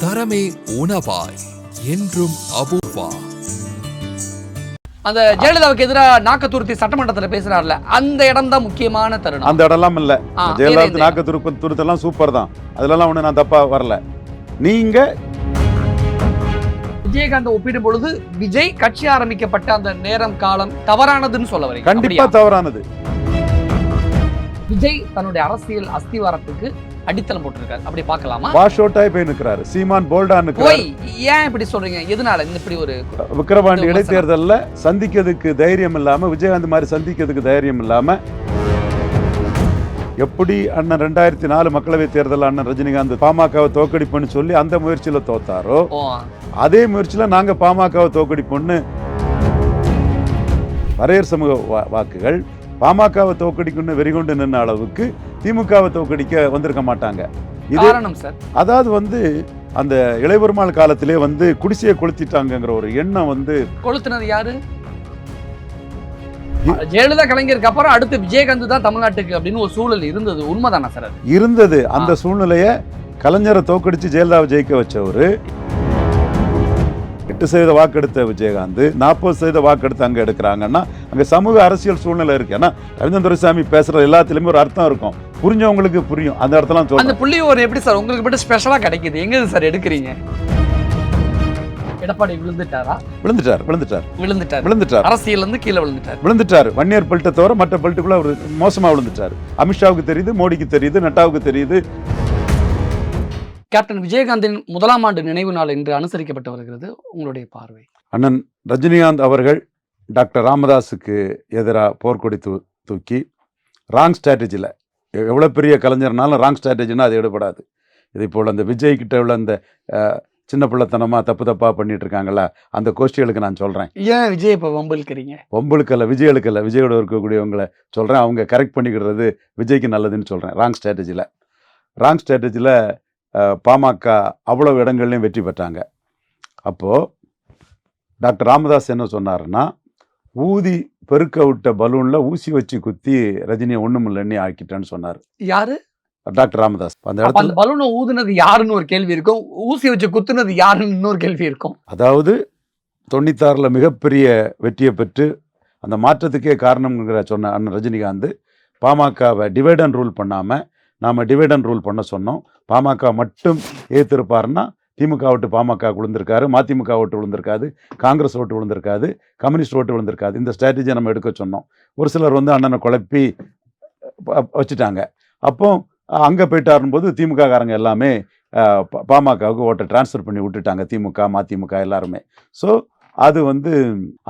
தரமே உணவாய் என்றும் அபூர்வா. அந்த ஜெயலலிதாவுக்கு எதிராக நாக்கத்துருத்தி சட்டமன்றத்தில் பேசுறாருல, அந்த இடம் தான் முக்கியமான தருணம். அந்த இடம்லாம் இல்ல. ஜெயலலிதா நாக்கத்துருத்தெல்லாம் சூப்பர் தான், அதுலலாம் ஒண்ணு நான் தப்பா வரல. நீங்க விஜயகாந்த் ஒப்பிடும் பொழுது விஜய் கட்சி ஆரம்பிக்கப்பட்ட அந்த நேரம் காலம் தவறானதுன்னு சொல்ல வரீங்க? கண்டிப்பா தவறானது. விஜய் தன்னுடைய அரசியல் அஸ்திவாரத்துக்கு அடித்தளம் போட்டிருக்காரு, அப்படி பார்க்கலாமா? வாஷ் அவுட் ஆகி போய் நிற்கிறாரு, சீமான் போல்டா நிற்கிறாரு. ஏன் இப்படி சொல்றீங்க? எதனால இப்படி ஒரு விக்கிரவாண்டி இடைத்தேர்தலில் சந்திக்கிறதுக்கு தைரியம் இல்லாம, விஜயகாந்த் மாதிரி சந்திக்கிறதுக்கு தைரியம் இல்லாம, எப்படி அண்ணன் 2004 மக்களவை தேர்தல் அண்ணன் ரஜினிகாந்த் பாமகவை தோக்கடிப்புன்னு சொல்லி அந்த முயற்சியில தோத்தாரோ, அதே முயற்சியில நாங்க பாமகவை தோக்கடிப்போன்னு வரையர் சமூக வாக்குகள் பாமகவை தோக்கடிக்கணும்னு வெறிகொண்டு நின்ன அளவுக்கு திமுகவை தோக்கடிக்க வந்திருக்க மாட்டாங்க. இது அதாவது அந்த இளையபெருமாள் காலத்திலே குடிசையை கொளுத்திட்டாங்கிற ஒரு எண்ணம் கொளுத்தினது யாரு? ஜெயலலிதா கலைஞருக்கு அப்புறம் அடுத்து விஜயகாந்த் தான் தமிழ்நாட்டுக்கு அப்படின்னு ஒரு சூழல் இருந்தது. உண்மைதானா சார்? இருந்தது. அந்த சூழ்நிலைய கலைஞரை தோக்கடிச்சு ஜெயலலிதாவை ஜெயிக்க வச்சவரு 8% வாக்கெடுத்த விஜயகாந்த் 40% வாக்கெடுத்து அங்க எடுக்கிறாங்கன்னா அங்க சமூக அரசியல் சூழ்நிலை இருக்கு. ஏன்னா ரவீந்திரன் துரைசாமி பேசுற எல்லாத்துலயுமே ஒரு அர்த்தம் இருக்கும், புரிஞ்சவங்களுக்கு புரியும். அந்த இடத்துல சொல்ல அந்த புள்ளி ஒரு எப்படி சார் உங்களுக்கு மட்டும் ஸ்பெஷலா கிடைக்குது? எங்க சார் எடுக்கிறீங்க? எடப்பாடி விழுந்துட்டாரா? விழுந்துட்டார். அரசியல் இருந்து கீழே விழுந்துட்டார். வன்னியர் பெல்ட்டை தவிர மற்ற பெல்ட்டுக்குள்ள அவர் மோசமா விழுந்துட்டார். அமித்ஷாவுக்கு தெரியுது, மோடிக்கு தெரியுது, நட்டாவுக்கு தெரியுது. கேப்டன் விஜயகாந்தின் 1ஆம் ஆண்டு நினைவு நாள் இன்று அனுசரிக்கப்பட்டு வருகிறது. உங்களுடைய பார்வை? அண்ணன் ரஜினிகாந்த் அவர்கள் டாக்டர் ராமதாஸுக்கு எதிராக போர்க்கொடி தூக்கி ராங் ஸ்ட்ராட்டஜியில், எவ்வளோ பெரிய கலைஞர்னாலும் ராங் ஸ்ட்ராட்டஜின்னா அது எடுபடாது. இதே போல் அந்த விஜய் கிட்ட உள்ள அந்த சின்ன பிள்ளைத்தனமாக தப்பாக பண்ணிட்டு இருக்காங்களா, அந்த கோஷ்டிகளுக்கு நான் சொல்கிறேன். ஏன் விஜய் இப்போ வம்புழுக்கிறீங்க? வம்புழுக்கல்ல, விஜய்களுக்கல்ல, விஜயோட இருக்கக்கூடியவங்களை சொல்கிறேன். அவங்க கரெக்ட் பண்ணிக்கிறது விஜய்க்கு நல்லதுன்னு சொல்கிறேன். ராங் ஸ்ட்ராட்டஜியில் பாமக அவ்வளோ இடங்கள்லையும் வெற்றி பெற்றாங்க. அப்போது டாக்டர் ராமதாஸ் என்ன சொன்னாருன்னா, ஊதி பெருக்க விட்ட பலூனில் ஊசி வச்சு குத்தி ரஜினியை ஒன்றும் இல்லைன்னு ஆக்கிட்டேன்னு சொன்னார். யாரு? டாக்டர் ராமதாஸ். அந்த பலூனை ஊதுனது யாருன்னு ஒரு கேள்வி இருக்கும், ஊசி வச்சு குத்துனது யாருன்னு இன்னொரு கேள்வி இருக்கும். அதாவது 96 மிகப்பெரிய வெற்றியை பெற்று அந்த மாற்றத்துக்கே காரணம்ங்கிற சொன்ன அண்ணன் ரஜினிகாந்த் பாமகவை டிவைட் அண்ட் ரூல் பண்ணாமல் நாம் டிவைட் அண்ட் ரூல் பண்ண சொன்னோம். பாமக மட்டும் ஏற்றிருப்பாருன்னா திமுக ஓட்டு பாமக விழுந்திருக்காரு, மதிமுக ஓட்டு விழுந்திருக்காது, காங்கிரஸ் ஓட்டு விழுந்திருக்காது, கம்யூனிஸ்ட் ஓட்டு விழுந்திருக்காது. இந்த ஸ்ட்ராட்டஜியை நம்ம எடுக்க சொன்னோம். ஒரு சிலர் அண்ணனை குழப்பி வச்சுட்டாங்க. அப்போ அங்கே போயிட்டாருன்னு போது திமுக காரங்க எல்லாமே பாமகவுக்கு ஓட்டை டிரான்ஸ்ஃபர் பண்ணி விட்டுட்டாங்க, திமுக மதிமுக எல்லாருமே. ஸோ அது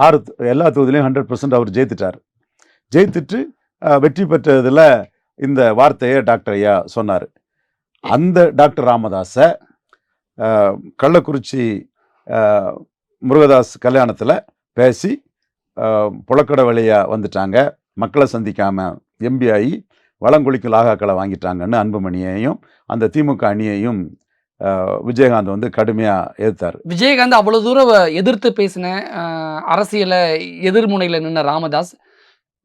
6 எல்லா தொகுதியிலையும் 100% அவர் ஜெயித்துட்டு வெற்றி பெற்றதில் இந்த வார்த்தையை டாக்டர் ஐயா சொன்னார். அந்த டாக்டர் ராமதாஸை கள்ளக்குறிச்சி முருகதாஸ் கல்யாணத்தில் பேசி புழக்கடை வழியாக வந்துட்டாங்க, மக்களை சந்திக்காமல் எம்பி ஆகி வளங்குளிக்கு லாகாக்களை வாங்கிட்டாங்கன்னு அன்புமணியையும் அந்த திமுக அணியையும் விஜயகாந்த் கடுமையாக எதிர்த்தார். விஜயகாந்த் அவ்வளோ தூரம் எதிர்த்து பேசின அரசியலை எதிர்முனையில் நின்ன ராமதாஸ்,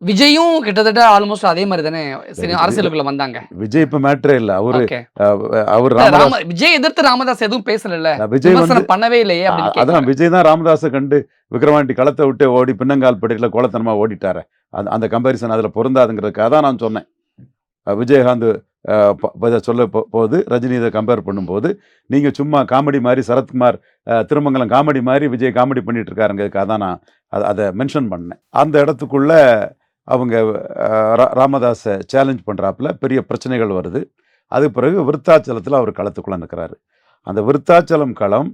விஜயும் கிட்டத்தட்ட ஆல்மோஸ்ட் அதே மாதிரி தானே அரசியலுக்குள்ள வந்தாங்க. விஜய் இப்ப மேட்டரே இல்ல. அவர் விஜய் எதிர்த்து ராமதாஸ் எதுவும் பேசல, விஜய் பண்ணவே இல்லையே. அதான் விஜய் தான் ராமதாஸை கண்டு விக்கிரவாண்டி களத்தை விட்டு ஓடி பின்னங்கால் படிக்கல கோலத்தனமா ஓடிட்டாரு. அந்த கம்பாரிசன் அதுல பொருந்தாதுங்கிறதுக்காக தான் நான் சொன்னேன். விஜயகாந்த் சொல்ல போது ரஜினி இதை கம்பேர் பண்ணும்போது நீங்கள் சும்மா காமெடி மாதிரி சரத்குமார் திருமங்கலம் காமெடி மாதிரி விஜய் காமெடி பண்ணிட்டு இருக்காருங்கிறதுக்காக தான் நான் அதை மென்ஷன் பண்ணேன். அந்த இடத்துக்குள்ள அவங்க ராமதாஸை சேலஞ்ச் பண்ணுறாப்புல பெரிய பிரச்சனைகள் வருது. அது பிறகு விருத்தாச்சலத்தில் அவர் களத்துக்குள்ளே நிற்கிறாரு. அந்த விருத்தாச்சலம் களம்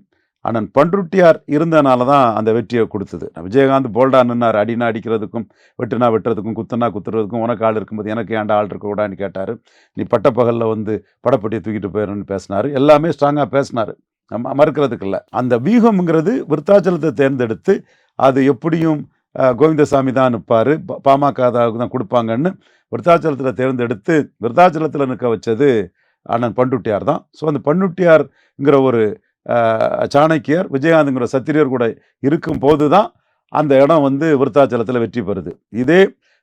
அண்ணன் பண்ருட்டியார் இருந்தனால தான் அந்த வெற்றியை கொடுத்தது. விஜயகாந்த் போல்டா நின்னார், அடினா அடிக்கிறதுக்கும் வெட்டுனா வெட்டுறதுக்கும் குத்துனா குத்துறதுக்கும். உனக்கு ஆள் இருக்கும்போது எனக்கு ஏன்டா ஆள் இருக்கக்கூடாதுன்னு கேட்டார். நீ பட்டப்பகலில் படப்பட்டியை தூக்கிட்டு போயிடுன்னு பேசினார். எல்லாமே ஸ்ட்ராங்காக பேசினார், மறுக்கிறதுக்கு இல்லை. அந்த வியூகம்ங்கிறது விருத்தாச்சலத்தை தேர்ந்தெடுத்து அது எப்படியும் கோவிந்தசாமி தான் நிற்பார், பாமக தான் கொடுப்பாங்கன்னு விருத்தாச்சலத்தில் தேர்ந்தெடுத்து விருத்தாச்சலத்தில் நிற்க வச்சது அண்ணன் பண்ருட்டியார் தான். ஸோ அந்த பண்ருட்டியார்ங்கிற ஒரு சாணக்கியர் விஜயகாந்த்ங்கிற சத்திரியர் கூட இருக்கும் போது தான் அந்த இடம் விருத்தாச்சலத்தில் வெற்றி பெறுது. இதே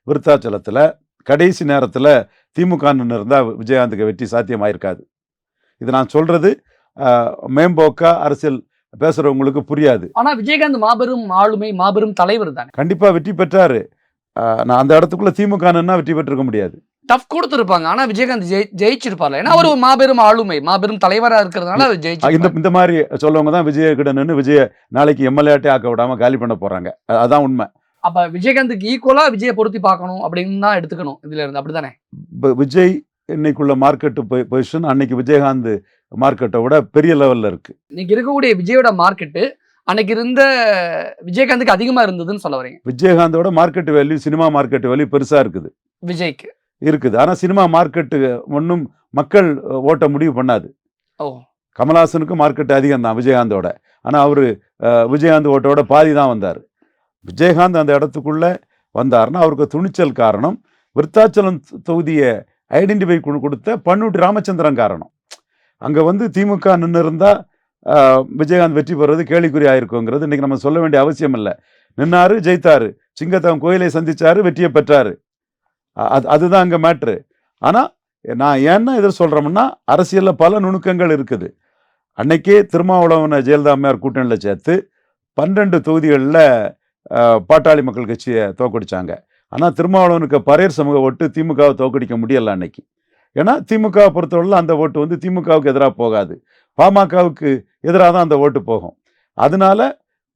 விருத்தாச்சலத்தில் கடைசி நேரத்தில் திமுக இருந்தால் விஜயகாந்துக்கு வெற்றி சாத்தியமாயிருக்காது. இது நான் சொல்கிறது மேம்போக்கா அரசியல் பேசுறவங்களுக்கு புரியாது. ஆனா விஜயகாந்த் மாபெரும் ஆளுமை, மாபெரும் தலைவர் தானே. கண்டிப்பா வெற்றி பெற்றாரு. நான் அந்த இடத்துக்குள்ள திமுக வெற்றி பெற்றிருக்க முடியாது. டஃப் கொடுத்திருப்பாங்க. ஆனா விஜயகாந்த் ஜெயிச்சிருப்பார்ல. ஏன்னா அவர் ஒரு மாபெரும் ஆளுமை, மாபெரும் தலைவரா இருக்கிறதுனால அவர் ஜெயிச்சிருப்பாரு. இந்த மாதிரி சொல்லவங்க தான் விஜய கிட்ட நின்னு விஜய நாளைக்கு எம்எல்ஏட்டே ஆக்க விடாம காலி பண்ண போறாங்க. அதான் உண்மை. அப்ப விஜயகாந்துக்கு ஈக்குவலா விஜய பொருத்தி பார்க்கணும் அப்படின்னு தான் எடுத்துக்கணும் இதுல இருந்து. அப்படிதானே? விஜய் இன்னைக்குள்ள மார்க்கெட் பொசிஷன் அன்னைக்கு விஜயகாந்த் மார்க்கெட்டை விட பெரிய லெவல்ல இருக்கு. இன்னைக்கு இருக்கக்கூடிய விஜயோட மார்க்கெட் அன்னைக்கு இருந்த விஜயகாந்துக்கு அதிகமா இருந்ததுன்னு சொல்ல வரீங்க. விஜயகாந்தோட market value, cinema market value பெருசா இருக்குது. விஜய்க்கு இருக்குது. ஆனா சினிமா மார்க்கெட்டு ஒன்றும் மக்கள் ஓட்ட முடிவு பண்ணாது. ஓ, கமல்ஹாசனுக்கு மார்க்கெட் அதிகம் தான் விஜயகாந்தோட. ஆனா அவரு விஜயகாந்த் ஓட்டோட பாதி தான் வந்தார். விஜயகாந்த் அந்த இடத்துக்குள்ள வந்தாருன்னா அவருக்கு துணிச்சல் காரணம், விருத்தாச்சலம் தொகுதியை ஐடென்டிஃபை கொடுத்த பன்னூட்டி ராமச்சந்திரன் காரணம். அங்க வந்து திமுக நின்று இருந்தா விஜயகாந்த் வெற்றி பெறுவது கேள்விக்குறி ஆயிருக்குங்கிறது இன்னைக்கு நம்ம சொல்ல வேண்டிய அவசியம் இல்லை. நின்னாரு, ஜெயித்தாரு, சிங்கத்தம் கோயிலை சந்திச்சாரு, வெற்றியை பெற்றாரு. அதுதான் அங்க மேட்ரு. ஆனா நான் என்ன இதை சொல்றோம்னா, அரசியல்ல பல நுணுக்கங்கள் இருக்குது. அன்னைக்கே திருமாவளவனை ஜெயலலிதா அம்மையார் கூட்டணியில் சேர்த்து 12 தொகுதிகளில் பாட்டாளி மக்கள் கட்சியை தோக்கடிச்சாங்க. ஆனால் திருமாவளவனுக்கு பரையர் சமூக ஓட்டு திமுகவை தோக்கடிக்க முடியல அன்னைக்கு. ஏன்னா திமுகவை பொறுத்தவரையில் அந்த ஓட்டு வந்து திமுகவுக்கு எதிராக போகாது, பாமகவுக்கு எதிராக தான் அந்த ஓட்டு போகும். அதனால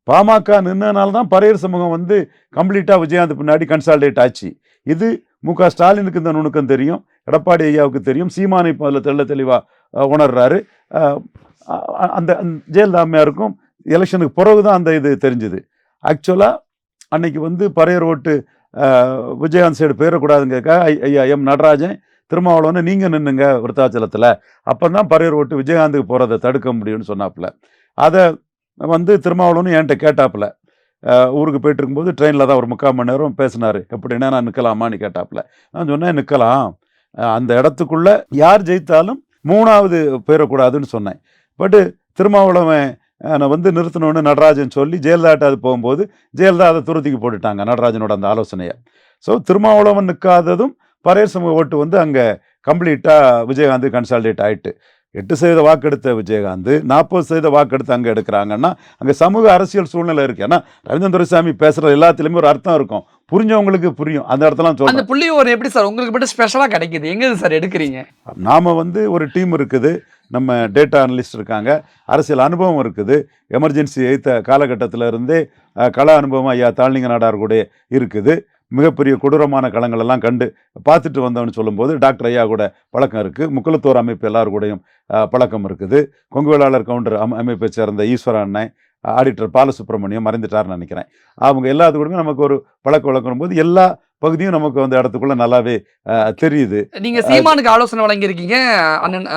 பாமக நின்றனால தான் பரையர் சமூகம் வந்து கம்ப்ளீட்டாக விஜயகாந்த் பின்னாடி கன்சால்டேட் ஆச்சு. இது மு.க. ஸ்டாலினுக்கு இந்த நுணுக்கம் தெரியும், எடப்பாடி ஐயாவுக்கு தெரியும், சீமானை அதில் தெள்ள தெளிவாக உணர்றாரு. அந்த ஜெயலலிதா அம்மையாருக்கும் எலெக்ஷனுக்கு பிறகு தான் அந்த இது தெரிஞ்சுது. ஆக்சுவலாக அன்னைக்கு வந்து பரையர் ஓட்டு விஜயகாந்த் சைடு போயிடக்கூடாதுங்க. ஐயா எம் நடராஜன் திருமாவளவனை நீங்கள் நின்னுங்க விருத்தாச்சலத்தில், அப்போ தான் பரையர் ஓட்டு விஜயகாந்துக்கு போகிறத தடுக்க முடியும்னு சொன்னாப்புல. அதை வந்து திருமாவளவனும் என்கிட்ட கேட்டாப்புல. ஊருக்கு போயிட்டு இருக்கும்போது ட்ரெயினில் தான் ஒரு 3/4 மணி நேரம் பேசினார். எப்படின்னா நான் நிற்கலாமான்னு கேட்டாப்புல. நான் சொன்னேன் நிற்கலாம், அந்த இடத்துக்குள்ள யார் ஜெயித்தாலும் 3வது போயிடக்கூடாதுன்னு சொன்னேன். பட்டு திருமாவளவன் வந்து நிறுத்தணும்னு நடராஜன் சொல்லி ஜெயலலிதாட்ட அது போகும்போது ஜெயலலிதா அதை துருத்திக்கு போட்டுட்டாங்க நடராஜனோட அந்த ஆலோசனையை. ஸோ திருமாவளவன் நிற்காததும் பரையர் சமூக ஓட்டு வந்து அங்கே கம்ப்ளீட்டாக விஜயகாந்த் கன்சால்டேட் ஆகிட்டு 8% வாக்கெடுத்த விஜயகாந்த் 40% வாக்கெடுத்து அங்கே எடுக்கிறாங்கன்னா அங்கே சமூக அரசியல் சூழ்நிலை இருக்கு. ஏன்னா ரவீந்திரன் துரைசாமி பேசுகிற எல்லாத்துலேயுமே ஒரு அர்த்தம் இருக்கும், புரிஞ்சவங்களுக்கு புரியும். அந்த இடத்துலாம் சொல்லுங்க. அந்த புள்ளி ஒரு எப்படி சார் உங்களுக்கு மட்டும் ஸ்பெஷலாக கிடைக்குது? எங்கே சார் எடுக்கிறீங்க? நாம் வந்து ஒரு டீம் இருக்குது, நம்ம டேட்டா அனலிஸ்ட் இருக்காங்க, அரசியல் அனுபவம் இருக்குது, எமர்ஜென்சி எய்த்த காலகட்டத்தில் இருந்தே கள அனுபவம் ஐயா தாழ்லிங்க நாடார் கூட இருக்குது. மிகப்பெரிய கொடூரமான களங்கள் எல்லாம் கண்டு பார்த்துட்டு வந்தோம்னு சொல்லும்போது டாக்டர் ஐயா கூட பழக்கம் இருக்குது. முக்குலத்தோர் அமைப்பு எல்லாரு கூடயும் பழக்கம் இருக்குது. கொங்கு வேளாளர் கவுண்டர் அமைப்பை சேர்ந்த ஈஸ்வர அண்ணன், ஆடிட்டர் பாலசுப்ரமணியம் மறைந்துட்டார்னு நினைக்கிறேன், அவங்க எல்லாத்து கூடமே நமக்கு ஒரு பழக்க வழக்கம் போது எல்லா பகுதியும் நமக்கு வந்து இடத்துக்குள்ள நல்லாவே தெரியுது. நீங்க சீமானுக்கு ஆலோசனை வழங்கியிருக்கீங்க, அண்ணன்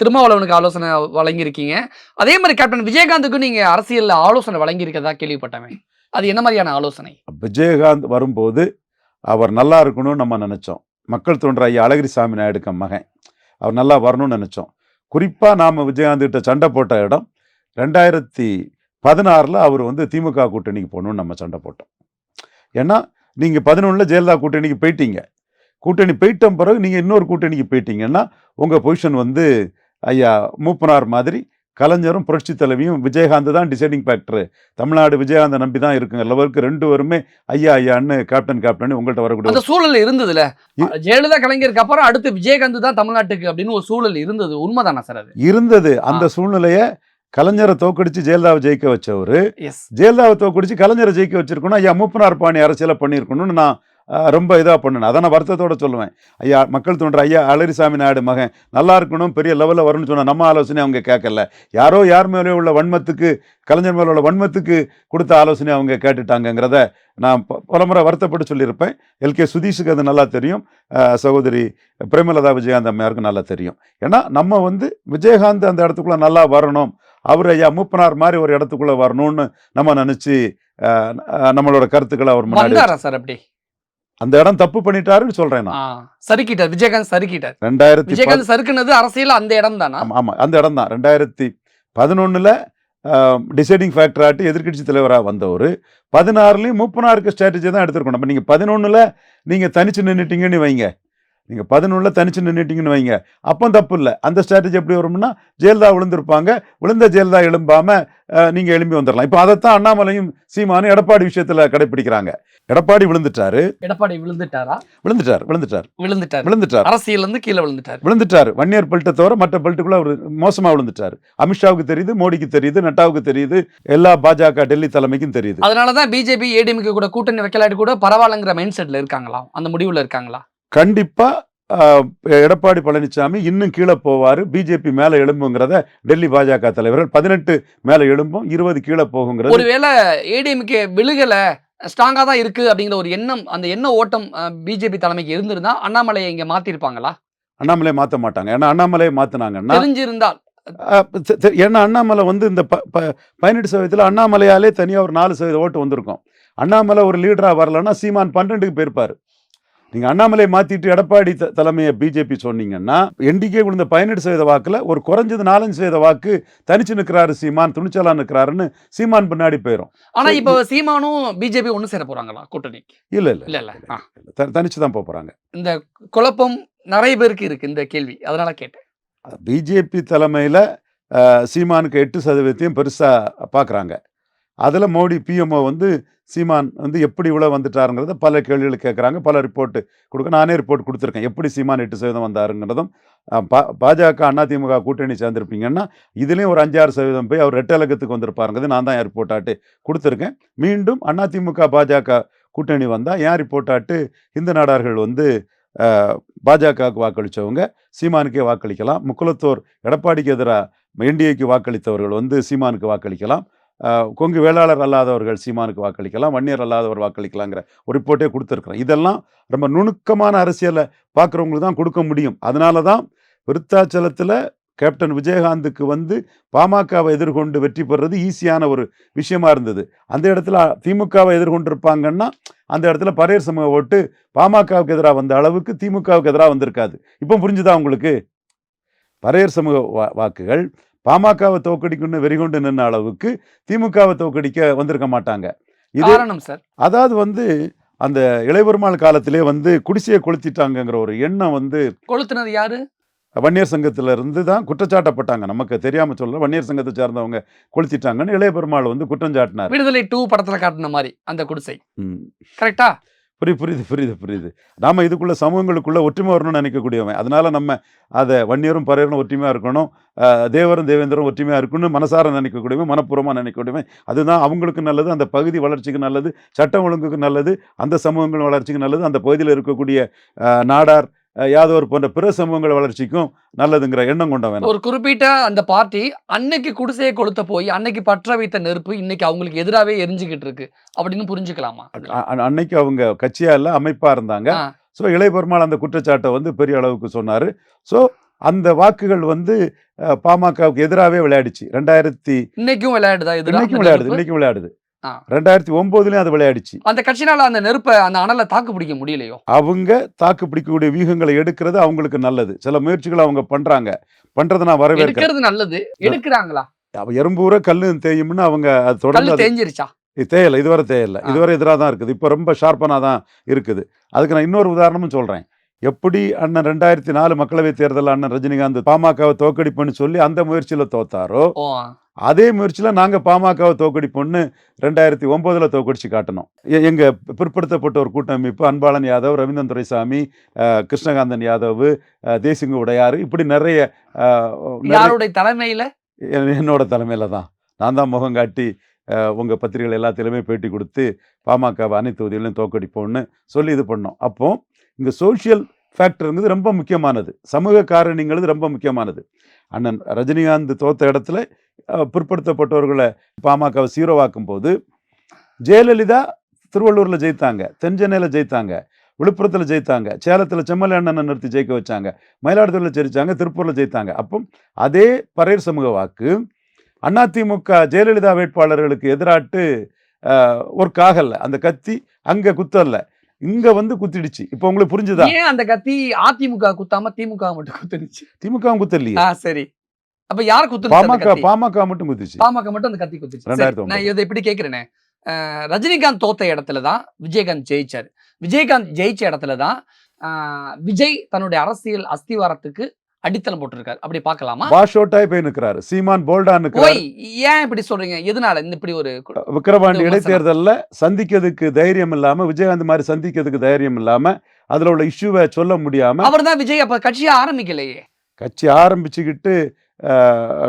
திருமாவளவனுக்கு ஆலோசனை வழங்கியிருக்கீங்க. அதே மாதிரி கேப்டன் விஜயகாந்துக்கும் நீங்க அரசியல் ஆலோசனை வழங்கியிருக்கதா கேள்விப்பட்டேன். அது என்ன மாதிரியான ஆலோசனை? விஜயகாந்த் வரும்போது அவர் நல்லா இருக்கணும்னு நம்ம நினைச்சோம். மக்கள் தோன்ற ஐயா அழகிரிசாமி நாயுடுக்க மகன், அவர் நல்லா வரணும்னு நினைச்சோம். குறிப்பா நாம விஜயகாந்த் கிட்ட சண்டை போட்ட இடம் 2016 அவர் வந்து திமுக கூட்டணிக்கு போகணும்னு நம்ம சண்டை போட்டோம். ஏன்னா நீங்க 11 ஜெயலலிதா கூட்டணிக்கு போயிட்டீங்க, கூட்டணி போயிட்ட பிறகு நீங்க இன்னொரு கூட்டணிக்கு போயிட்டீங்கன்னா உங்க பொசிஷன் வந்து ஐயா மூப்பனார் மாதிரி கலைஞரும் புரட்சி தலைவியும் விஜயகாந்த் தான் டிசைடிங் ஃபேக்டர், தமிழ்நாடு விஜயகாந்த் நம்பி தான் இருக்குங்க லெவலுக்கு 2 பேருமே ஐயா ஐயான்னு கேப்டன் உங்கள்கிட்ட வரக்கூடிய அந்த சூழல் இருந்ததுல. ஜெயலலிதா கலைஞருக்கு அப்புறம் அடுத்து விஜயகாந்த் தான் தமிழ்நாட்டுக்கு அப்படின்னு ஒரு சூழல் இருந்தது. உண்மைதானா சார்? அது இருந்தது. அந்த சூழ்நிலையை கலைஞரை தோக்கடிச்சு ஜெயலலிதாவை ஜெயிக்க வச்சவரு, ஜெயலலிதாவை தோக்கடிச்சு கலைஞரை ஜெயிக்க வச்சிருக்கணும். ஐயா மூப்பனார் பாணி அரசியலை பண்ணியிருக்கணும்னு நான் ரொம்ப இதாக பண்ணினேன். அதை நான் வருத்தத்தோடு சொல்லுவேன். ஐயா மக்கள் தோன்ற ஐயா அழகிரிசாமி நாயுடு மகன் நல்லா இருக்கணும், பெரிய லெவலில் வரும்னு சொன்ன நம்ம ஆலோசனை அவங்க கேட்கல. யார் மேலே உள்ள வன்மத்துக்கு, கலைஞர் மேலே உள்ள வன்மத்துக்கு கொடுத்த ஆலோசனை அவங்க கேட்டுட்டாங்கிறத நான் பலமுறை வருத்தப்பட்டு சொல்லியிருப்பேன். எல்கே சுதீஷுக்கு அது நல்லா தெரியும், சகோதரி பிரேமலதா விஜயகாந்த் அம்மையாருக்கு நல்லா தெரியும். ஏன்னா நம்ம வந்து விஜயகாந்த் அந்த இடத்துக்குள்ளே நல்லா வரணும், அவர் ஐயா மூப்பனார் மாதிரி ஒரு இடத்துக்குள்ளே வரணும்னு நம்ம நினச்சி நம்மளோட கருத்துக்களை அவர் முன்னாடி சார் அப்படி அந்த இடம் தப்பு பண்ணிட்டாருன்னு சொல்றேன். சறுக்கிட்டார் விஜயகாந்த், சறுக்கிட்டார். விஜயகாந்த் சறுக்குனது அரசியல் அந்த இடம் தானா? ஆமா, அந்த இடம் தான். 2011 டிசைடிங் ஃபேக்டர் ஆட்டு எதிர்கட்சி தலைவராக வந்தவர் 16 மூப்பனாருக்கு ஸ்ட்ராட்டஜி தான் எடுத்துருக்கணும். அப்ப நீங்க 11 நீங்க தனிச்சு நின்றுட்டீங்கன்னு வைங்க, நீங்க 11 தனிச்சு நின்னுட்டீங்கன்னு வைங்க, அப்போ தப்பு இல்ல. அந்த ஸ்ட்ராட்டஜி எப்படி வரும்னா, ஜெயலலிதா விழுந்திருப்பாங்க, விழுந்த ஜெயலலிதா எழும்பாம நீங்க எழும்பி வந்துடலாம். இப்போ அதைத்தான் அண்ணாமலையும் சீமானும் எடப்பாடி விஷயத்துல கடைபிடிக்கிறாங்க. எடப்பாடி விழுந்துட்டாரு. எடப்பாடி விழுந்துட்டாரா? விழுந்துட்டார் விழுந்துட்டார் விழுந்துட்டார். விழுந்துட்டார் அரசியல்ல இருந்து கீழே விழுந்துட்டார். விழுந்துட்டார். வன்னியர் பெல்ட்டை தவிர மற்ற பெல்ட்டுக்குள்ள அவர் மோசமா விழுந்துட்டார். அமித்ஷாவுக்கு தெரியுது, மோடிக்கு தெரியுது, நட்டாவுக்கு தெரியுது, எல்லா பாஜக டெல்லி தலைமைக்கும் தெரியுது. அதனாலதான் பிஜேபி ஏடிஎம்கே கூட கூட்டணி வைக்கலாட்டி கூட பரவாயில்லங்கிற மைண்ட் செட்ல இருக்காங்களா? அந்த முடிவுல இருக்காங்களா? கண்டிப்பா எடப்பாடி பழனிசாமி இன்னும் கீழே போவாரு, பிஜேபி மேல எழும்புங்கிறத டெல்லி பாஜக தலைவர்கள் 18 மேல எழும்பும், 20 கீழே போகுங்கிறது. ஒருவேளை ஏடிஎம்கே விழுகல, ஸ்ட்ராங்கா தான் இருக்கு அப்படிங்கிற ஒரு எண்ணம், அந்த எண்ண ஓட்டம் பிஜேபி தலைமைக்கு இருந்திருந்தா அண்ணாமலையை இங்க மாத்திருப்பாங்களா? அண்ணாமலை மாத்த மாட்டாங்க. ஏன்னா அண்ணாமலையை மாத்தினாங்கன்னா தெரிஞ்சிருந்தால், ஏன்னா அண்ணாமலை வந்து இந்த 18% அண்ணாமலையாலே தனியா ஒரு 4% ஓட்டு வந்திருக்கும். அண்ணாமலை ஒரு லீடரா வரலன்னா சீமான் 12க்கு போயிருப்பாரு. நீங்க அண்ணாமலையை மாத்திட்டு எடப்பாடி தலைமையை பிஜேபி சொன்னீங்கன்னா, என்டிகே விழுந்த 18% வாக்குல ஒரு குறைஞ்சது 4-5% வாக்கு தனிச்சு நிற்கிறாரு சீமான், துணிச்சலா நிற்கிறாருன்னு சீமான் பின்னாடி போயிரும். ஆனா இப்ப சீமானும் பிஜேபி ஒண்ணு சேர போறாங்களா கூட்டணிக்கு? இல்ல இல்ல இல்ல தனிச்சு தான் போறாங்க. இந்த குழப்பம் நிறைய பேருக்கு இருக்கு இந்த கேள்வி, அதனால கேட்டேன். பிஜேபி தலைமையில சீமானுக்கு 8% பெருசா பாக்குறாங்க. அதுல மோடி பிஎம்ஓ வந்து சீமான் வந்து எப்படி இவ்வளவு வந்துட்டாருங்கிறத பல கேள்விகள் கேட்குறாங்க, பல ரிப்போர்ட் கொடுக்க. நானே ரிப்போர்ட் கொடுத்துருக்கேன், எப்படி சீமான் 8% வந்தாருங்கிறதும். பாஜக அதிமுக கூட்டணி சேர்ந்திருப்பீங்கன்னா இதுலேயும் ஒரு 5-6% போய் அவர் 8 இலக்கத்துக்கு வந்திருப்பாருங்கிறது நான் தான் ரிப்போர்ட் ஆட்டு கொடுத்துருக்கேன். மீண்டும் அதிமுக பாஜக கூட்டணி வந்தால் ஏன் ரிப்போர்ட் ஆட்டு இந்து நாடார்கள் வந்து பாஜகவுக்கு வாக்களித்தவங்க சீமானுக்கே வாக்களிக்கலாம். முக்குலத்தோர் எடப்பாடிக்கு எதிராக என்டிஏக்கு வாக்களித்தவர்கள் வந்து சீமானுக்கு வாக்களிக்கலாம். கொங்கு வேளாளர் அல்லாதவர்கள் சீமானுக்கு வாக்களிக்கலாம், வன்னியர் அல்லாதவர் வாக்களிக்கலாங்கிற ஒரு ரிப்போர்ட்டே கொடுத்துருக்குறோம். இதெல்லாம் ரொம்ப நுணுக்கமான அரசியலை பார்க்குறவங்களுக்கு தான் கொடுக்க முடியும். அதனால தான் விருத்தாச்சலத்தில் கேப்டன் விஜயகாந்துக்கு வந்து பாமகவை எதிர்கொண்டு வெற்றி பெறுறது ஈஸியான ஒரு விஷயமா இருந்தது. அந்த இடத்துல திமுகவை எதிர்கொண்டிருப்பாங்கன்னா அந்த இடத்துல பரையர் சமூக ஓட்டு பாமகவுக்கு எதிராக வந்த அளவுக்கு திமுகவுக்கு எதிராக வந்திருக்காது. இப்போ புரிஞ்சுதா உங்களுக்கு? பரையர் சமூக வாக்குகள் பாமகவை தோக்கடிக்கணும்னு வெறிகொண்டு நின்ன அளவுக்கு திமுகவை தோக்கடிக்க வந்திருக்க மாட்டாங்க. இது சார், அதாவது வந்து அந்த இளையபெருமாள் காலத்திலே வந்து குடிசையை கொளுத்திட்டாங்கிற ஒரு எண்ணம் வந்து கொளுத்துனது யாரு? வன்னியர் சங்கத்துல இருந்து தான் குற்றச்சாட்டப்பட்டாங்க. நமக்கு தெரியாம சொல்ல, வன்னியர் சங்கத்தை சார்ந்தவங்க கொளுத்திட்டாங்கன்னு இளையபெருமாள் வந்து குற்றம் சாட்டினார். விடுதலை 2 படத்துல காட்டின மாதிரி அந்த குடிசை. கரெக்டா? புரியுது. நாம இதுக்குள்ள சமூகங்களுக்குள்ள ஒற்றுமை வரணும்னு நினைக்கக்கூடியவன். அதனால நம்ம அதை வன்னியரும் பரையரும் ஒற்றுமையா இருக்கணும், தேவரும் தேவேந்திரம் ஒற்றுமையா இருக்கணும்னு மனசார நினைக்கக்கூடியவன், மனப்பூர்வமா நினைக்கக்கூடியவன். அதுதான் அவங்களுக்கு நல்லது, அந்த பகுதி வளர்ச்சிக்கு நல்லது, சட்டம் ஒழுங்குக்கு நல்லது, அந்த சமூகங்கள் வளர்ச்சிக்கு நல்லது, அந்த பகுதியில் இருக்கக்கூடிய நாடார் யாதவர் போன்ற பிற சமூகங்கள் வளர்ச்சிக்கும் நல்லதுங்கிற எண்ணம் கொண்டவன். ஒரு குறிப்பிட்ட அந்த பார்ட்டி அன்னைக்கு குடிசையை கொளுத்த போய் அன்னைக்கு பற்ற வைத்த நெருப்பு இன்னைக்கு அவங்களுக்கு எதிராகவே எரிஞ்சுக்கிட்டு இருக்கு அப்படின்னு புரிஞ்சுக்கலாமா? அன்னைக்கு அவங்க கட்சியா இல்ல அமைப்பா இருந்தாங்க. ஸோ இளையபெருமாள் அந்த குற்றச்சாட்டை வந்து பெரிய அளவுக்கு சொன்னாரு. ஸோ அந்த வாக்குகள் வந்து பாமகவுக்கு எதிராகவே விளையாடுச்சு. இன்னைக்கும் விளையாடுதா? இன்னைக்கும் விளையாடுது. 2009 அது விளையாடுச்சு. அந்த கட்சினால அந்த நெருப்பை, அந்த அனலை தாக்கு பிடிக்க முடியலையோ? அவங்க தாக்கு பிடிக்கக்கூடிய வியூகங்களை எடுக்கிறது அவங்களுக்கு நல்லது. சில முயற்சிகளை அவங்க பண்றதை நான் வரவேற்கிறது நல்லது. எடுக்கிறாங்களா? எறும்பூர கல்லு தேயும்னு அவங்க அது தொடர்ந்து தேஞ்சிருச்சா? தேயல, இதுவரை தேயல, இதுவரை எதிராக தான் இருக்குது. இப்போ ரொம்ப ஷார்ப்பனா தான் இருக்குது. அதுக்கு நான் இன்னொரு உதாரணமும் சொல்றேன். எப்படி அண்ணன் 2004 மக்களவை தேர்தல் அண்ணன் ரஜினிகாந்த் பாமகவை தோக்கடிப்புன்னு சொல்லி அந்த முயற்சியில தோத்தாரோ, அதே முயற்சியில நாங்க பாமகவை தோக்கடிப்போன்னு 2009 தோக்கடிச்சு காட்டணும். எங்க பிற்படுத்தப்பட்ட ஒரு கூட்டமைப்பு அன்பாளன் யாதவ், ரவீந்திரன் துரைசாமி, கிருஷ்ணகாந்தன் யாதவ், தேசிங்க உடையாறு, இப்படி நிறைய தலைமையில, என்னோட தலைமையில தான் நான் தான் முகம் காட்டி உங்க பத்திரிகைகள் எல்லாத்திலுமே பேட்டி கொடுத்து பாமகவை அனைத்து தொகுதிகளையும் தோக்கடிப்போம்னு சொல்லி இது பண்ணோம். அப்போ இங்க சோசியல் ஃபேக்டருங்கிறது ரொம்ப முக்கியமானது, சமூக காரணிங்கிறது ரொம்ப முக்கியமானது. அண்ணன் ரஜினிகாந்த் தோத்த இடத்துல பிற்படுத்தப்பட்டவர்களை பாமகவை சீரோவாக்கும் போது ஜெயலலிதா திருவள்ளூர்ல ஜெயித்தாங்க, தென்சென்னையில ஜெயித்தாங்க, விழுப்புரத்தில் ஜெயித்தாங்க, சேலத்தில் செம்மலை அண்ணனை நிறுத்தி ஜெயிக்க வச்சாங்க, மயிலாடுதுறையில் ஜெயிச்சாங்க, திருப்பூர்ல ஜெயித்தாங்க. அப்போ அதே பரையர் சமூக வாக்கு அதிமுக ஜெயலலிதா வேட்பாளர்களுக்கு எதிராட்டு ஒர்க் ஆகல. அந்த கத்தி அங்க குத்தல்ல, இங்க வந்து குத்திடுச்சு. இப்ப உங்களுக்கு புரிஞ்சுதா? ஏன் அந்த கத்தி அதிமுக குத்தாம திமுக மட்டும் குத்திடுச்சு? திமுக குத்தலையே. சரி, அப்ப யார் குத்து? பாமக மட்டும் குத்திச்சு. பாமக மட்டும் அந்த கத்தி குத்திச்சு. நான் இதை எப்படி கேக்குறேனே, ரஜினிகாந்த் தோத்த இடத்துலதான் விஜயகாந்த் ஜெயிச்சாரு. விஜயகாந்த் ஜெயிச்ச இடத்துலதான் விஜய் தன்னுடைய அரசியல் அஸ்திவாரத்துக்கு அடித்தளம் போட்டிருக்காரு, அப்படி பார்க்கலாமா? வாஷ் அவுட் ஆகி போய் நிற்கிறாரு. சீமான் போல்டா நிற்கிறாரு. ஏன் இப்படி சொல்றீங்க? எதனால இப்படி ஒரு விக்கிரவாண்டி இடைத்தேர்தல்ல சந்திக்கிறதுக்கு தைரியம் இல்லாம, விஜயகாந்த் மாதிரி சந்திக்கிறதுக்கு தைரியம் இல்லாம, அதுல உள்ள இஷ்யூவை சொல்ல முடியாம, அவர் தான் விஜய் அப்ப கட்சியை ஆரம்பிக்கலையே, கட்சி ஆரம்பிச்சுக்கிட்டு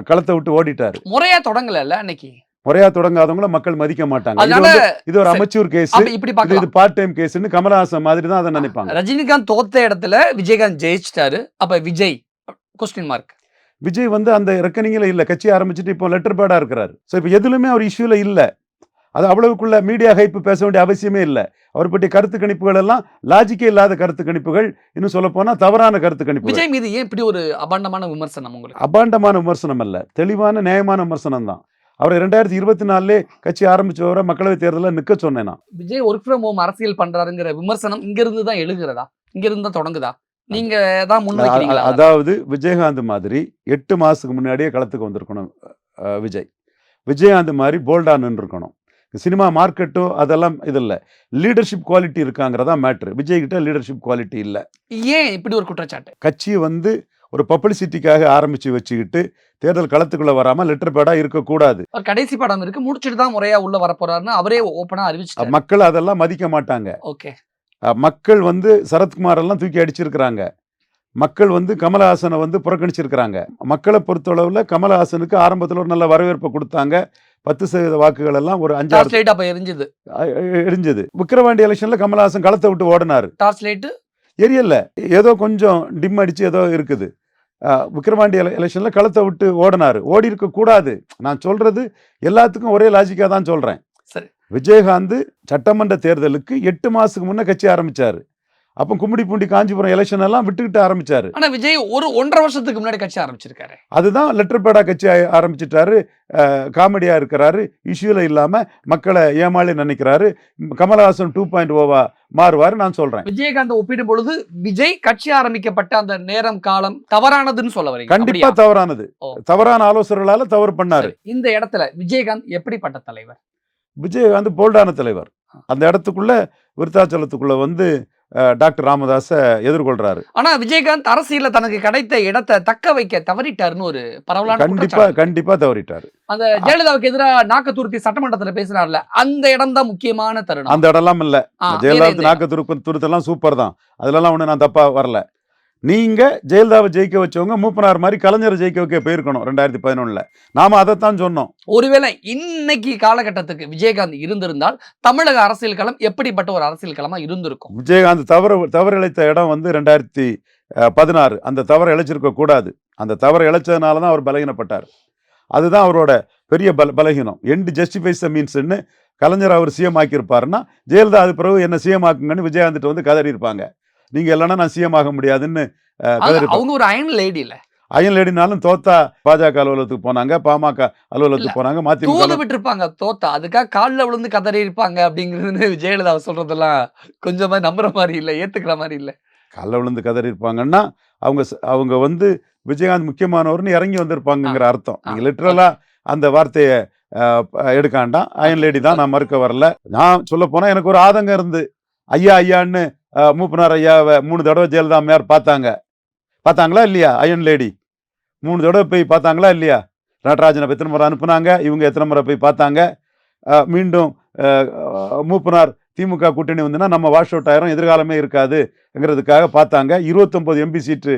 களத்தை விட்டு ஓடிட்டாரு. முறையா தொடங்கல அன்னைக்கு. முறையா தொடங்காதவங்கள மக்கள் மதிக்க மாட்டாங்க. இது ஒரு அமெச்சூர் கேஸ், இப்படி இது பார்ட் டைம் கேஸ்னு கமலஹாசன் மாதிரி தான் அதை நினைப்பாங்க. ரஜினிகாந்த் தோத்த இடத்துல விஜயகாந்த் ஜெயிச்சிட்டாரு. அப்ப விஜய் கொஸ்டின் மார்க். விஜய் வந்து அந்த ரெக்கனிங்ல இல்ல, கட்சி ஆரம்பிச்சுட்டு இப்போ லெட்டர் பேடா இருக்கிறாரு. ஸோ இப்போ எதுலுமே அவர் இஷ்யூல இல்ல. அது அவ்வளவுக்குள்ள மீடியா ஹைப் பேச வேண்டிய அவசியமே இல்லை. அவர் பற்றிய கருத்து கணிப்புகள் எல்லாம் லாஜிக்கே இல்லாத கருத்து கணிப்புகள், இன்னும் சொல்ல போனா தவறான கருத்து கணிப்பு. விஜய் மீது ஏன் இப்படி ஒரு அபாண்டமான விமர்சனம் உங்களுக்கு? அபாண்டமான விமர்சனம் அல்ல, தெளிவான நியாயமான விமர்சனம் தான். அவரை 2024 கட்சி ஆரம்பிச்சவரை மக்களவை தேர்தலில் நிக்க சொன்னேன் நான். விஜய் ஒர்க் ஃப்ரம் ஹோம் அரசியல் பண்றாருங்கிற விமர்சனம் இங்க இருந்து தான் எழுகிறதா, இங்க இருந்து தான் தொடங்குதா? நீங்க தான் முன்வைக்கிறீங்களா? அதாவது விஜயகாந்த் மாதிரி 8 மாசத்துக்கு முன்னாடியே களத்துக்கு வந்திருக்கணும் விஜயகாந்த் மாதிரி போல்டா நின்று இருக்கணும். சினிமா மார்க்கெட்டோ அதெல்லாம் இது இல்லை, லீடர்ஷிப் குவாலிட்டி இருக்காங்கிறதா மேட்ரு. விஜய் கிட்ட லீடர்ஷிப் குவாலிட்டி இல்லை. ஏன் இப்படி ஒரு குற்றச்சாட்டு? கட்சியை வந்து ஒரு பப்ளிசிட்டிக்காக ஆரம்பிச்சு வச்சுக்கிட்டு தேர்தல் களத்துக்குள்ள வராம லெட்டர் பேடா இருக்கக்கூடாது. கடைசி படம் இருக்கு, முடிச்சுட்டு தான் முறையா உள்ள வரப்போறாருன்னு அவரே ஓப்பனா அறிவிச்சிட்டாரு. மக்கள் அதெல்லாம் மதிக்க மாட்டாங்க. ஓகே, மக்கள் வந்து சரத்குமார் எல்லாம் தூக்கி அடிச்சிருக்கிறாங்க. மக்கள் வந்து கமலஹாசனை வந்து புறக்கணிச்சிருக்கிறாங்க. மக்களை பொறுத்தளவுல கமலஹாசனுக்கு ஆரம்பத்தில் ஒரு நல்ல வரவேற்பை கொடுத்தாங்க. 10% வாக்குகள் எல்லாம் ஒரு 5 எரிஞ்சது. விக்கிரவாண்டி எலெக்ஷன்ல கமலஹாசன் களத்தை விட்டு ஓடினாரு. டார்ச் லைட் எரியல, ஏதோ கொஞ்சம் டிம் அடிச்சு ஏதோ இருக்குது. விக்கிரவாண்டி எலெக்ஷன்ல களத்தை விட்டு ஓடினாரு. ஓடி இருக்க கூடாது. நான் சொல்றது எல்லாத்துக்கும் ஒரே லாஜிக்கா தான் சொல்றேன். சரி, விஜயகாந்த் சட்டமன்ற தேர்தலுக்கு 8 மாசத்துக்கு முன்ன கட்சி ஆரம்பிச்சாரு. அப்ப கும்மிடிப்பூண்டி காஞ்சிபுரம் எலெக்ஷன் எல்லாம் விட்டுக்கிட்டு ஆரம்பிச்சாரு. ஆனா விஜய் ஒரு 1.5 வருஷத்துக்கு முன்னாடி கட்சி ஆரம்பிச்சிருக்காரு. அதுதான் லெட்டர் பேடா கட்சி ஆரம்பிச்சிட்டாரு. காமெடியா இருக்கிறாரு, இஷ்யூல இல்லாம மக்களை ஏமாளி நினைக்கிறாரு. கமலஹாசன் 2.0 மாறுவாரு நான் சொல்றேன். விஜயகாந்த் ஒப்பிடும் பொழுது விஜய் கட்சி ஆரம்பிக்கப்பட்ட அந்த நேரம் காலம் தவறானதுன்னு சொல்ல வரீங்க? கண்டிப்பா தவறானது. தவறான ஆலோசகர்களால தவறு பண்ணாரு. இந்த இடத்துல விஜயகாந்த் எப்படிப்பட்ட தலைவர்? விஜயகாந்த் போல்டான தலைவர். அந்த இடத்துக்குள்ள விருத்தாச்சலத்துக்குள்ள வந்து டாக்டர் ராமதாஸ எதிர்கொள்றாரு. ஆனா விஜயகாந்த் அரசியல தனக்கு கிடைத்த இடத்தை தக்க வைக்க தவறிட்டாருன்னு ஒரு பரவலான கண்டிப்பா தவறிட்டாரு. அந்த ஜெயலலிதாவுக்கு எதிராக நாக்கத்துருத்தி சட்டமன்றத்துல பேசினார்ல, அந்த இடம் தான் முக்கியமான தருணம். அந்த இடம்லாம் இல்ல. ஜெயலலிதா நாக்கத்துருத்தெல்லாம் சூப்பர் தான், அதுலலாம் ஒண்ணு நான் தப்பா வரல. நீங்க ஜெயலலிதாவை ஜெயிக்க வச்சவங்க மூப்பனார் மாதிரி கலைஞரை ஜெயிக்க வைக்க போயிருக்கணும் 2011. நாம அதைத்தான் சொன்னோம். ஒருவேளை இன்னைக்கு காலகட்டத்துக்கு விஜயகாந்த் இருந்திருந்தால் தமிழக அரசியல் களம் எப்படிப்பட்ட ஒரு அரசியல் களமா இருந்திருக்கும்? விஜயகாந்த் தவறு இழைத்த இடம் வந்து 2016. அந்த தவறு இழைச்சிருக்க கூடாது. அந்த தவறு இழைச்சதுனாலதான் அவர் பலகீனப்பட்டார். அதுதான் அவரோட பெரிய பலகீனம். எண்ட் ஜஸ்டிஃபைஸ் த மீன்ஸ்ன்னு கலைஞர் அவர் சிஎம் ஆக்கியிருப்பாருன்னா, ஜெயலலிதா அது பிறகு என்ன சிஎம் ஆக்குங்கன்னு விஜயகாந்த் வந்து கதறி இருப்பாங்க. நீங்க இல்லைன்னா நான் சிஎம் ஆக முடியாதுன்னு. அவங்க ஒரு அயன் லேடி இல்ல, அயன் லேடினாலும் தோத்தா பாஜக அலுவலகத்துக்கு போனாங்க, பாமக அலுவலகத்துக்கு போனாங்க, மதிமுக விட்டுருப்பாங்க. தோத்தா அதுக்காக காலில் விழுந்து கதறி இருப்பாங்க அப்படிங்கிறது விஜயலலிதா சொல்றதெல்லாம் கொஞ்சமா நம்புற மாதிரி இல்லை, ஏத்துக்கிற மாதிரி இல்லை. காலில் விழுந்து கதறி இருப்பாங்கன்னா அவங்க வந்து விஜயகாந்த் முக்கியமானவர்னு இறங்கி வந்திருப்பாங்கிற அர்த்தம். நீங்க லிட்டரலா அந்த வார்த்தையை எடுக்காண்டாம். அயன் லேடி தான், நான் மறுக்க வரல. நான் சொல்ல போனா எனக்கு ஒரு ஆதங்கம் இருந்து, ஐயான்னு மூப்பனார் ஐயாவை 3 தடவை ஜெயலலிதா அம்மையார் பார்த்தாங்களா இல்லையா? அயன் லேடி 3 தடவை போய் பார்த்தாங்களா இல்லையா? நடராஜனை எத்தனை முறை அனுப்புனாங்க, இவங்க எத்தனை முறை போய் பார்த்தாங்க. மீண்டும் மூப்பனார் திமுக கூட்டணி வந்துன்னா நம்ம வாஷ் அவுட் ஆயிரம், எதிர்காலமே இருக்காதுங்கிறதுக்காக பார்த்தாங்க. 29 எம்பி சீட்டு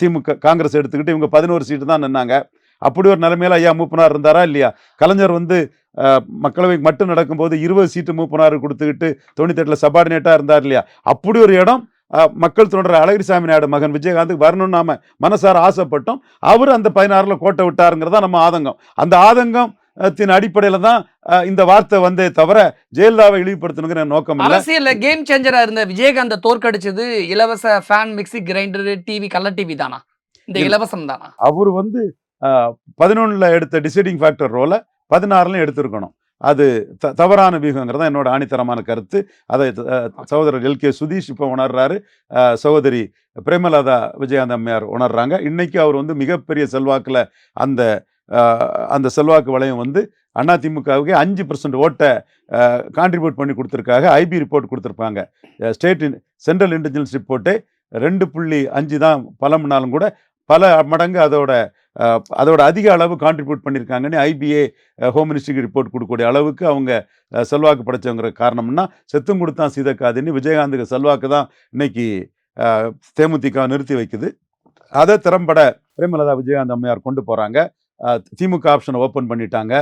திமுக காங்கிரஸ் எடுத்துக்கிட்டு இவங்க 11 சீட்டு தான் நின்னாங்க. அப்படி ஒரு நிலைமையில ஐயா மூப்பனார் இருந்தாரா இல்லையா? கலைஞர் வந்து மக்களவை மட்டும் நடக்கும்போது 20 சீட்டு மூப்பனார் கொடுத்துக்கிட்டு 98 சபார்டினேட்டா இருந்தார் இல்லையா? அப்படி ஒரு இடம் மக்கள் தோன்ற அழகிரிசாமி நாயுடு மகன் விஜயகாந்துக்கு வரணும்னு நாம மனசார ஆசைப்பட்டோம். அவர் அந்த 16 கோட்டை விட்டாருங்கிறதா நம்ம ஆதங்கம். அந்த ஆதங்கத்தின் அடிப்படையில தான் இந்த வார்த்தை வந்தே தவிர ஜெயலலிதாவை இழிவுபடுத்தணுங்கிற நோக்கம் இல்லை. அரசியல்ல கேம் சேஞ்சரா இருந்த விஜயகாந்த் தோற்கடிச்சது இலவச fan, mixie grinder, TV, colour TV தானா? இந்த இலவசம் தானா? அவர் வந்து 11 எடுத்த டிசைடிங் ஃபேக்டர் ரோல 16 எடுத்திருக்கணும். அது தவறான வியூகங்கிறதா என்னோட ஆணித்தரமான கருத்து. அதை சகோதரர் LK சுதீஷ் இப்போ உணர்றாரு, சகோதரி பிரேமலதா விஜயகாந்த் அம்மையார் உணர்றாங்க. இன்னைக்கு அவர் வந்து மிகப்பெரிய செல்வாக்குல அந்த செல்வாக்கு வளையம் வந்து அதிமுகவுக்கு 5% ஓட்டை கான்ட்ரிபியூட் பண்ணி கொடுத்துருக்காங்க. ஐபி ரிப்போர்ட் கொடுத்துருப்பாங்க. சென்ட்ரல் இன்டெலிஜென்ஸ் ரிப்போர்ட்டே 2.5 தான் பலம்னாலும் கூட பல மடங்கு அதோட அதிக அளவு கான்ட்ரிபியூட் பண்ணியிருக்காங்கன்னு ஐபிஏ ஹோம் மினிஸ்ட்ரிக்கு ரிப்போர்ட் கொடுக்கக்கூடிய அளவுக்கு அவங்க செல்வாக்கு படைச்சவங்கிற காரணம்னா செத்தும் கொடுத்தான் சீதக்காதின்னு விஜயகாந்துக்கு செல்வாக்கு தான் இன்னைக்கு தேமுதிக நிறுத்தி வைக்குது. அதை திறம்பட பிரேமலதா விஜயகாந்த் அம்மையார் கொண்டு போகிறாங்க. திமுக ஆப்ஷனை ஓப்பன் பண்ணிட்டாங்க.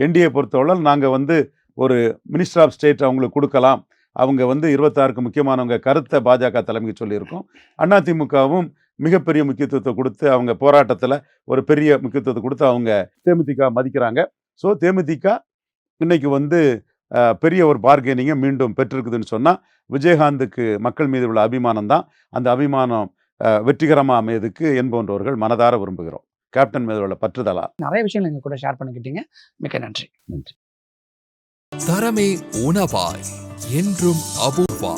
என்டிஏ பொறுத்தவரை நாங்கள் ஒரு மினிஸ்டர் ஆஃப் ஸ்டேட் அவங்களுக்கு கொடுக்கலாம். அவங்க 26க்கு முக்கியமானவங்க கருத்தை பாஜக தலைமைக்கு சொல்லியிருக்கோம். அதிமுகவும் மிகப்பெரிய முக்கியத்துவத்தை கொடுத்து அவங்க போராட்டத்தில் ஒரு பெரிய முக்கியத்துவத்தை கொடுத்து அவங்க தேமுதிக மதிக்கிறாங்க. ஸோ தேமுதிக இன்னைக்கு பெரிய ஒரு பார்கெனிங்கை மீண்டும் பெற்றிருக்குதுன்னு சொன்னால் விஜயகாந்துக்கு மக்கள் மீது உள்ள அபிமானம் தான். அந்த அபிமானம் வெற்றிகரமாக அமையதுக்கு என்பவர்கள் மனதார விரும்புகிறோம். கேப்டன் மீது உள்ள பற்றுதலா நிறைய விஷயங்கள் எங்க கூட ஷேர் பண்ணிக்கிட்டீங்க. மிக்க நன்றி. தரமே உணவாய் என்றும் அபூர்வா.